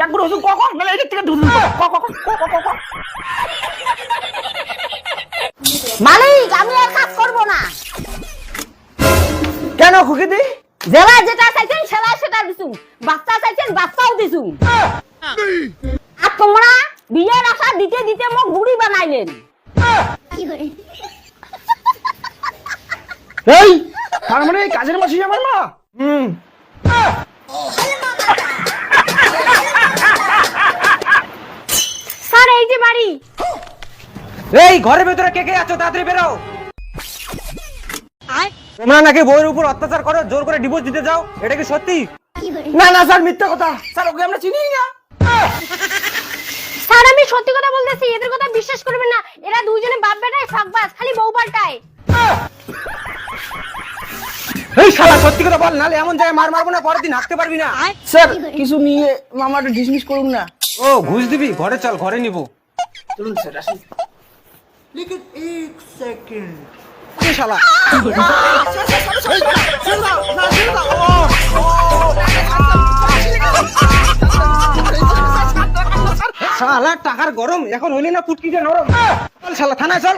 একবার ওষুধ ক নালে এদিক থেকে ঢুক ক মালিক আমি আর কাজ করব না। কেন খুকি দি? জেলা যেটা চাইছেন সেলা সেটা দিছুম, বাচ্চা চাইছেন বাচ্চাও দিছুম। আর তোমরা বিয়ের আশা দিতে দিতে মোক বুড়ি বানাইলেন। এই তার মানে এই কাজের মাসি আমার মা? স্যার এই যে বাড়ি। এই ঘরের ভেতরে কে কে আছো, তাড়াতাড়ি বেরো। তোমরা নাকি বউয়ের উপর অত্যাচার করো, জোর করে ডিভোর্স দিতে যাও, এটা কি সত্যি? না না স্যার, মিথ্যা কথা স্যার, ওকে আমরা চিনিই না। স্যার আমি সত্যি কথা বলতেছি, এদের কথা বিশ্বাস করবেন না। এরা দুইজনে বাপ বেটাই ফাঁকবাজ, খালি বউ পাল্টায়। এই শালা সত্যি কথা বল, নালে এমন জায়গায় মার মারবো না, পরের দিন হাঁটতে পারবি না। স্যার কিছু নিয়ে মামাটা ডিসমিস করুন না। ও ঘুষ দিবি? ঘরে চল, ঘরে নিবো। চলুন স্যার আসুন। এই শালা শালা টাকার গরম এখন হইলি না, পুটকিটা নরম। চল শালা থানায় চল।